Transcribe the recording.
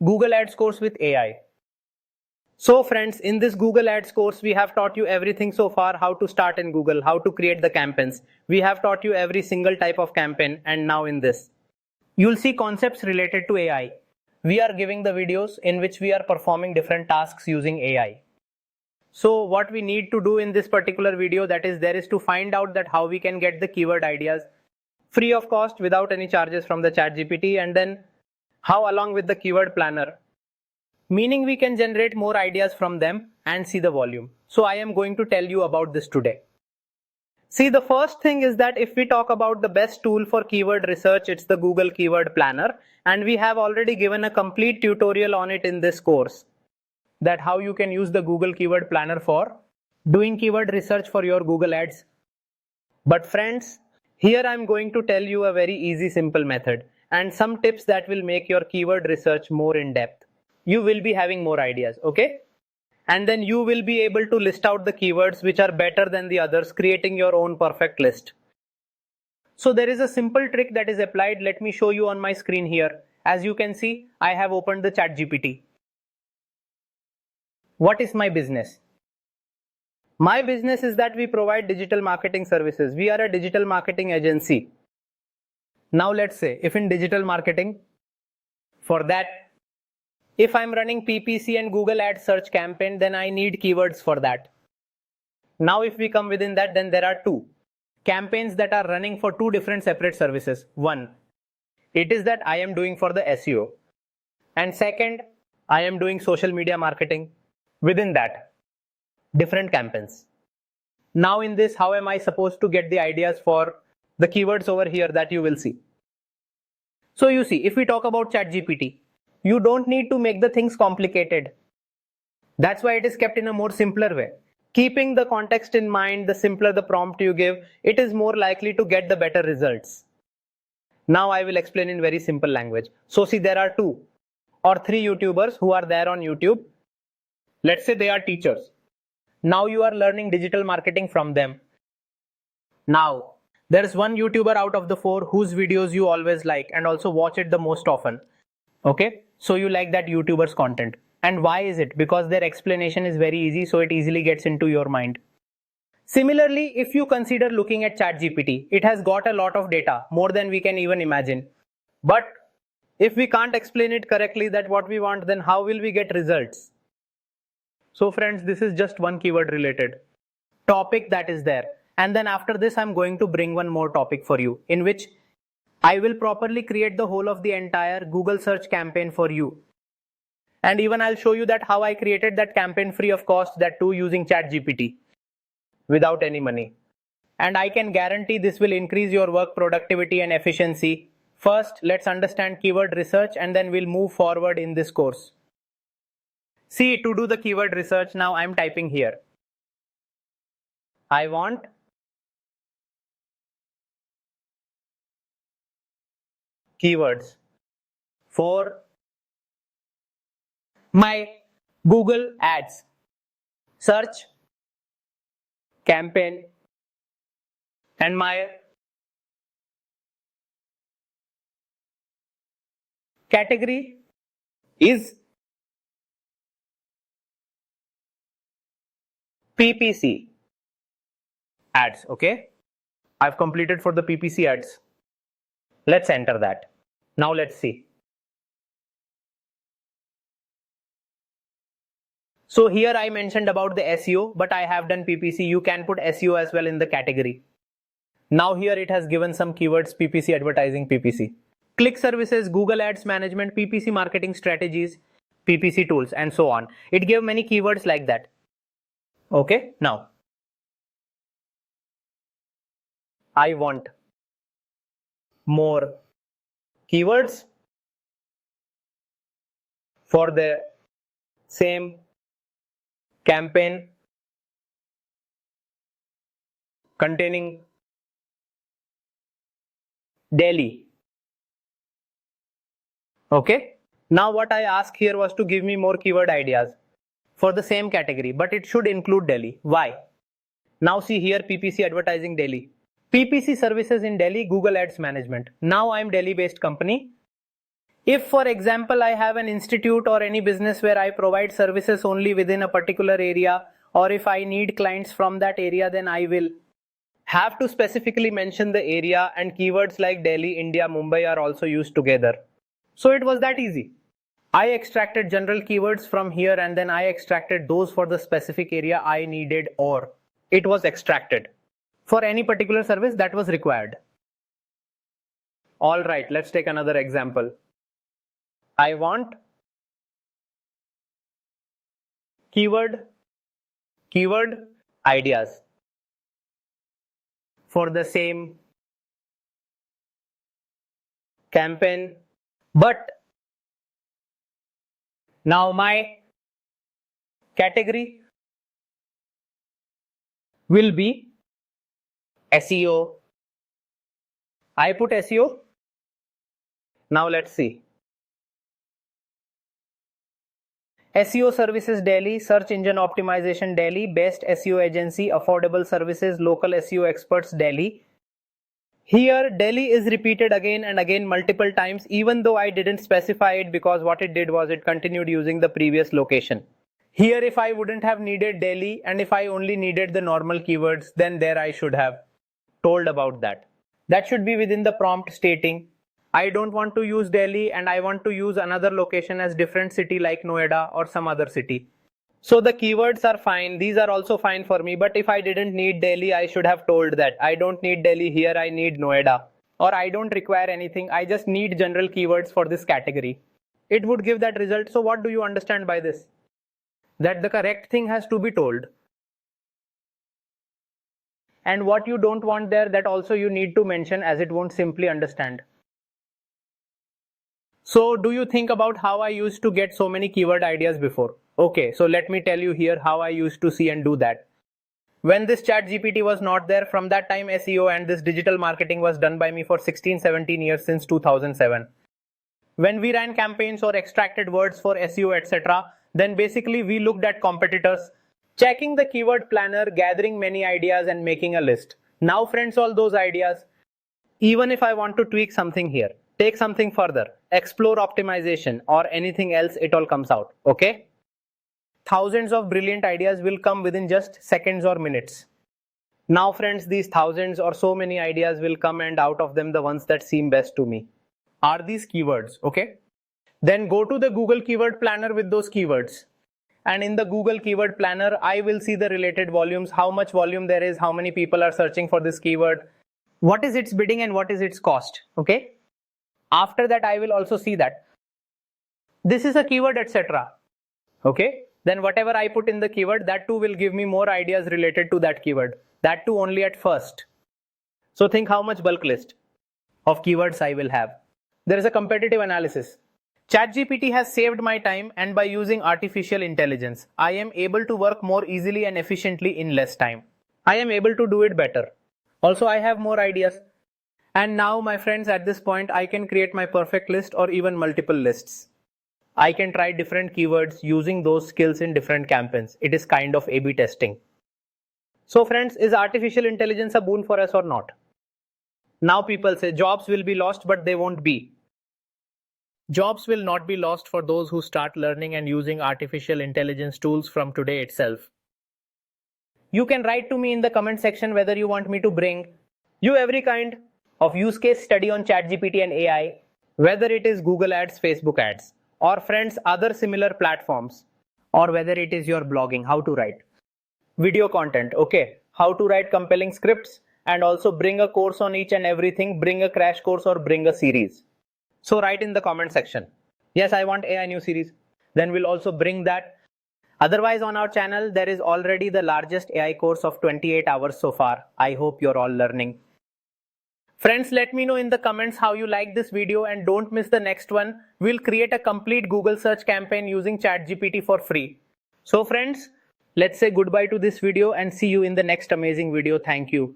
Google Ads course with AI. So friends, in this Google Ads course, we have taught you everything so far, how to start in Google, how to create the campaigns. We have taught you every single type of campaign, and now in this, you'll see concepts related to AI. We are giving the videos in which we are performing different tasks using AI. So what we need to do in this particular video, that is there is to find out that how we can get the keyword ideas free of cost without any charges from the ChatGPT, and then how along with the keyword planner, meaning we can generate more ideas from them and see the volume. So I am going to tell you about this today. See, the first thing is that if we talk about the best tool for keyword research, it's the Google Keyword Planner, and we have already given a complete tutorial on it in this course, that how you can use the Google Keyword Planner for doing keyword research for your Google Ads. But friends, here I am going to tell you a very easy, simple method and some tips that will make your keyword research more in depth. You will be having more ideas, okay? And then you will be able to list out the keywords which are better than the others, creating your own perfect list. So there is a simple trick that is applied. Let me show you on my screen here. As you can see, I have opened the ChatGPT. What is my business? My business is that we provide digital marketing services. We are a digital marketing agency. Now let's say, if in digital marketing, for that, if I'm running PPC and Google Ads search campaign, then I need keywords for that. Now if we come within that, then there are two campaigns that are running for two different separate services. One, it is that I am doing for the SEO. And second, I am doing social media marketing. Within that, different campaigns. Now in this, how am I supposed to get the ideas for the keywords over here that you will see? So you see, if we talk about ChatGPT, you don't need to make the things complicated. That's why it is kept in a more simpler way. Keeping the context in mind, the simpler the prompt you give, it is more likely to get the better results. Now I will explain in very simple language. So see, there are 2 or 3 YouTubers who are there on YouTube. Let's say they are teachers. Now you are learning digital marketing from them. Now, there is one YouTuber out of the 4 whose videos you always like and also watch it the most often. Okay, so you like that YouTuber's content. And why is it? Because their explanation is very easy, so it easily gets into your mind. Similarly, if you consider looking at ChatGPT, it has got a lot of data, more than we can even imagine. But if we can't explain it correctly that what we want, then how will we get results? So friends, this is just one keyword related topic that is there. And then after this, I'm going to bring one more topic for you, in which I will properly create the whole of the entire Google search campaign for you. And even I'll show you that how I created that campaign free of cost, that too using ChatGPT without any money. And I can guarantee this will increase your work productivity and efficiency. First, let's understand keyword research and then we'll move forward in this course. See, to do the keyword research, now I'm typing here. I want keywords for my Google Ads search campaign, and my category is PPC ads. Okay, I've completed for the PPC ads. Let's enter that. Now let's see. So here I mentioned about the SEO, but I have done PPC. You can put SEO as well in the category. Now here it has given some keywords: PPC advertising, PPC. Click services, Google Ads management, PPC marketing strategies, PPC tools, and so on. It gave many keywords like that. Okay, now I want more keywords for the same campaign containing Delhi. Okay, now what I asked here was to give me more keyword ideas for the same category, but it should include Delhi. Why? Now see here, PPC advertising Delhi, PPC services in Delhi, Google Ads management. Now I'm Delhi based company. If, for example, I have an institute or any business where I provide services only within a particular area, or if I need clients from that area, then I will have to specifically mention the area, and keywords like Delhi, India, Mumbai are also used together. So it was that easy. I extracted general keywords from here and then I extracted those for the specific area I needed, or it was extracted for any particular service that was required. Alright, let's take another example. I want keyword ideas for the same campaign, but now my category will be SEO. I put SEO. Now let's see. SEO services Delhi, search engine optimization Delhi, best SEO agency, affordable services, local SEO experts Delhi. Here Delhi is repeated again and again multiple times, even though I didn't specify it, because what it did was it continued using the previous location. Here if I wouldn't have needed Delhi and if I only needed the normal keywords, then there I should have told about that. That should be within the prompt stating I don't want to use Delhi and I want to use another location as different city like Noida or some other city. So the keywords are fine, these are also fine for me, but if I didn't need Delhi, I should have told that I don't need Delhi, here I need Noida, or I don't require anything, I just need general keywords for this category. It would give that result. So what do you understand by this? That the correct thing has to be told. And what you don't want there, that also you need to mention, as it won't simply understand. So do you think about how I used to get so many keyword ideas before? Okay, so let me tell you here how I used to see and do that. When this ChatGPT was not there, from that time SEO and this digital marketing was done by me for 16-17 years, since 2007. When we ran campaigns or extracted words for SEO, etc., then basically we looked at competitors, checking the keyword planner, gathering many ideas and making a list. Now friends, all those ideas, even if I want to tweak something here, take something further, explore optimization or anything else, it all comes out, okay? Thousands of brilliant ideas will come within just seconds or minutes. Now friends, these thousands or so many ideas will come, and out of them the ones that seem best to me are these keywords, okay? Then go to the Google Keyword Planner with those keywords. And in the Google Keyword Planner, I will see the related volumes, how much volume there is, how many people are searching for this keyword, what is its bidding and what is its cost, okay? After that, I will also see that this is a keyword, etc. Okay? Then whatever I put in the keyword, that too will give me more ideas related to that keyword. That too only at first. So think how much bulk list of keywords I will have. There is a competitive analysis. ChatGPT has saved my time, and by using artificial intelligence, I am able to work more easily and efficiently in less time. I am able to do it better. Also, I have more ideas. And now, my friends, at this point, I can create my perfect list or even multiple lists. I can try different keywords using those skills in different campaigns. It is kind of A/B testing. So friends, is artificial intelligence a boon for us or not? Now people say jobs will be lost, but they won't be. Jobs will not be lost for those who start learning and using artificial intelligence tools from today itself. You can write to me in the comment section whether you want me to bring you every kind of use case study on ChatGPT and AI, whether it is Google Ads, Facebook Ads, or friends, other similar platforms, or whether it is your blogging, how to write video content, okay, how to write compelling scripts, and also bring a course on each and everything, bring a crash course or bring a series. So write in the comment section, yes, I want AI new series, then we'll also bring that. Otherwise, on our channel, there is already the largest AI course of 28 hours so far. I hope you're all learning. Friends, let me know in the comments how you like this video, and don't miss the next one. We'll create a complete Google search campaign using ChatGPT for free. So friends, let's say goodbye to this video and see you in the next amazing video. Thank you.